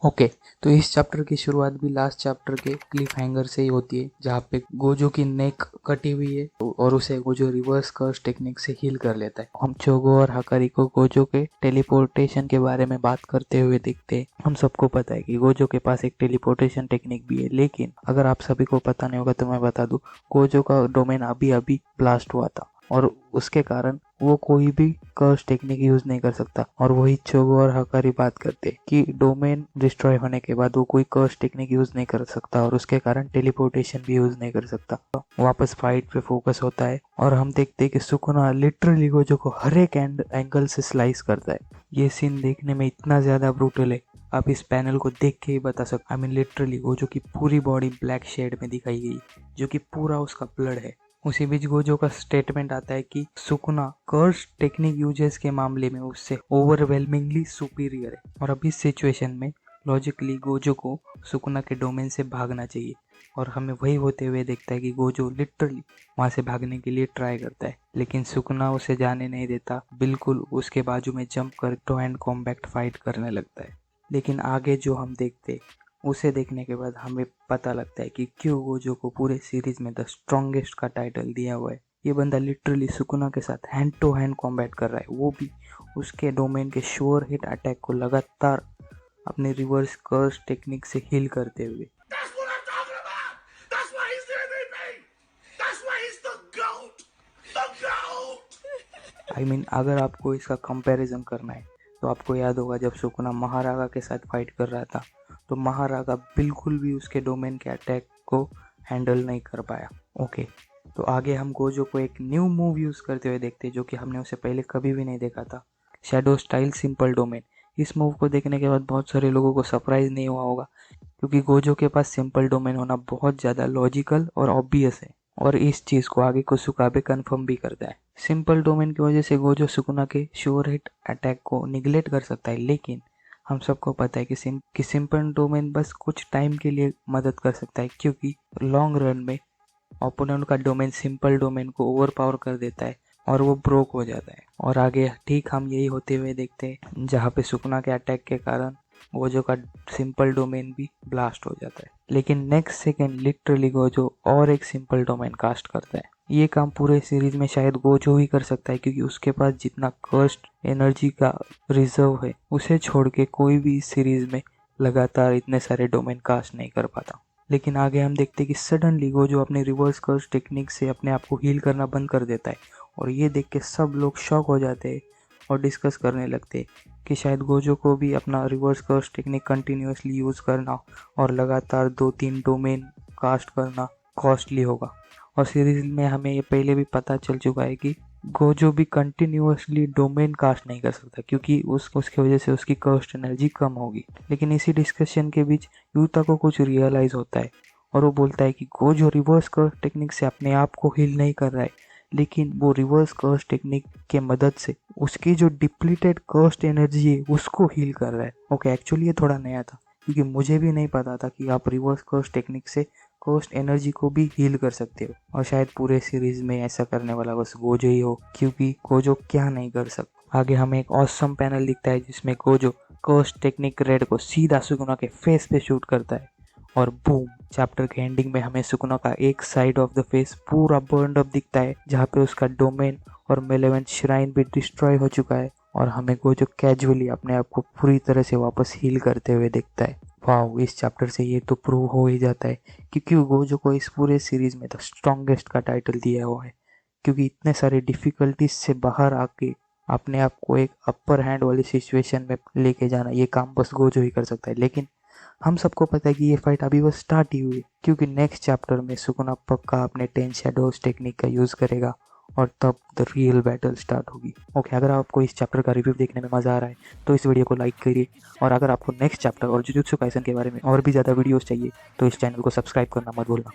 Okay, तो इस chapter की शुरुआत भी लास्ट चैप्टर के क्लिफ हैंगर से ही होती है, जहाँ पे गोजो की नेक कटी हुई है और उसे गोजो रिवर्स कर्स टेक्निक से हील कर लेता है। हम चोगो और हकारी को गोजो के टेलीपोर्टेशन के बारे में बात करते हुए देखते हैं। हम सबको पता है कि गोजो के पास एक टेलीपोर्टेशन टेक्निक भी है, लेकिन अगर आप सभी को पता नहीं होगा तो मैं बता दूं, गोजो का डोमेन अभी अभी ब्लास्ट हुआ था और उसके कारण वो कोई भी कर्स टेक्निक यूज नहीं कर सकता। और वही चोगो और हकारी बात करते कि डोमेन डिस्ट्रॉय होने के बाद वो कोई कर्स टेक्निक यूज नहीं कर सकता और उसके कारण टेलीपोर्टेशन भी यूज नहीं कर सकता। वापस फाइट पे फोकस होता है और हम देखते हैं कि सुकुना लिटरली गोजो को हर एक एंगल से स्लाइस करता है। ये सीन देखने में इतना ज्यादा ब्रूटल है, आप इस पैनल को देख के ही बता सकते। आई मीन लिटरली गोजो की पूरी बॉडी ब्लैक शेड में दिखाई गई, जो कि पूरा उसका ब्लड है। उसी बीच गोजो का स्टेटमेंट आता है कि सुकुना कर्स टेक्निक यूजेस के मामले में उससे ओवरवेलमिंगली सुपीरियर है और अब इस सिचुएशन में लॉजिकली गोजो को सुकुना के डोमेन से भागना चाहिए और हमें वही होते हुए देखता है कि गोजो लिटरली वहां से भागने के लिए ट्राई करता है, लेकिन सुकुना उसे जाने नहीं देता, बिल्कुल उसके बाजू में जंप कर टो एंड कॉम्बैट फाइट करने लगता है। लेकिन आगे जो हम देखते उसे देखने के बाद हमें पता लगता है कि क्यों गोजो को पूरे सीरीज में द स्ट्रॉन्गेस्ट का टाइटल दिया हुआ है। ये बंदा लिटरली सुकुना के साथ हैंड टू हैंड कॉम्बैट कर रहा है, वो भी उसके डोमेन के श्योर हिट अटैक को लगातार अपने रिवर्स कर्स टेक्निक से हील करते हुए। आई मीन अगर आपको इसका कंपैरिजन करना है तो आपको याद होगा जब सुकुना महारागा के साथ फाइट कर रहा था तो महारागा बिल्कुल भी उसके डोमेन के अटैक को हैंडल नहीं कर पाया। ओके, तो आगे हम गोजो को एक न्यू मूव यूज करते हुए देखते हैं जो कि हमने उसे पहले कभी भी नहीं देखा था, शैडो स्टाइल सिंपल डोमेन। इस मूव को देखने के बाद बहुत सारे लोगों को सरप्राइज नहीं हुआ होगा, क्योंकि गोजो के पास सिंपल डोमेन होना बहुत ज्यादा लॉजिकल और ऑब्वियस है और इस चीज को आगे कुसुकाबे कंफर्म भी करता है। सिंपल डोमेन की वजह से गोजो सुकुना के श्योर हिट अटैक को निगलेक्ट कर सकता है, लेकिन हम सबको पता है कि सिंपल डोमेन बस कुछ टाइम के लिए मदद कर सकता है, क्योंकि लॉन्ग रन में ओपोनेंट का डोमेन सिंपल डोमेन को ओवर पावर कर देता है और वो ब्रोक हो जाता है। और आगे ठीक हम यही होते हुए देखते हैं जहाँ पे सुकुना के अटैक के कारण गोजो का सिंपल डोमेन भी ब्लास्ट हो जाता है, लेकिन नेक्स्ट सेकेंड लिटरली गोजो और एक सिंपल डोमेन कास्ट करता है। ये काम पूरे सीरीज में शायद गोजो ही कर सकता है, क्योंकि उसके पास जितना कर्स्ट एनर्जी का रिजर्व है उसे छोड़ के कोई भी इस सीरीज में लगातार इतने सारे डोमेन कास्ट नहीं कर पाता। लेकिन आगे हम देखते हैं कि सडनली गोजो अपने रिवर्स कर्स टेक्निक से अपने आप को हील करना बंद कर देता है और ये देख के सब लोग शॉक हो जाते हैं और डिस्कस करने लगते हैं कि शायद गोजो को भी अपना reverse curse technique continuously use करना और लगातार 2-3 डोमेन कास्ट करना कॉस्टली होगा। और सीरीज में हमें ये पहले भी पता चल चुका है कि गोजो भी कंटिन्यूअसली डोमेन कास्ट नहीं कर सकता, क्योंकि उसकी वजह से उसकी कर्स्ट एनर्जी कम होगी। लेकिन इसी डिस्कशन के बीच यूता को कुछ रियलाइज होता है और वो बोलता है कि गोजो रिवर्स कर्स टेक्निक से अपने आप को हील नहीं कर रहा है, लेकिन वो रिवर्स कर्स टेक्निक के मदद से उसकी जो डिप्लीटेड कर्स्ट एनर्जी है उसको हील कर रहा है। ओके, एक्चुअली ये थोड़ा नया था, क्योंकि मुझे भी नहीं पता था कि आप रिवर्स कर्स टेक्निक से कर्स्ट एनर्जी को भी हील कर सकते हो, और शायद पूरे सीरीज में ऐसा करने वाला बस गोजो ही हो, क्योंकि गोजो क्या नहीं कर सकता। आगे हमें एक ऑसम पैनल दिखता है जिसमें गोजो कर्स्ट टेक्निक रेड को सीधा सुकुना के फेस पे शूट करता है और बूम, चैप्टर के एंडिंग में हमें सुकुना का एक साइड ऑफ द फेस पूरा बर्न्ड अप दिखता है, जहाँ पे उसका डोमेन और मेलेवेंट श्राइन भी डिस्ट्रॉय हो चुका है और हमें गोजो कैजुअली अपने आप को पूरी तरह से वापस हील करते हुए दिखता है। वाओ, इस चैप्टर से ये तो प्रूव हो ही जाता है कि क्यों गोजो को इस पूरे सीरीज में द स्ट्रॉन्गेस्ट का टाइटल दिया हुआ है, क्योंकि इतने सारे डिफिकल्टीज से बाहर आके अपने आप को एक अपर हैंड वाली सिचुएशन में लेके जाना, ये काम बस गोजो ही कर सकता है। लेकिन हम सबको पता है कि ये फाइट अभी बस स्टार्ट ही हुई, क्योंकि नेक्स्ट चैप्टर में सुकुना पक्का अपने 10 शैडोज टेक्निक का यूज करेगा और तब द रियल बैटल स्टार्ट होगी। ओके, अगर आपको इस चैप्टर का रिव्यू देखने में मजा आ रहा है तो इस वीडियो को लाइक करिए, और अगर आपको नेक्स्ट चैप्टर और जुजुत्सु काइसन के बारे में और भी ज्यादा वीडियोस चाहिए तो इस चैनल को सब्सक्राइब करना मत भूलना।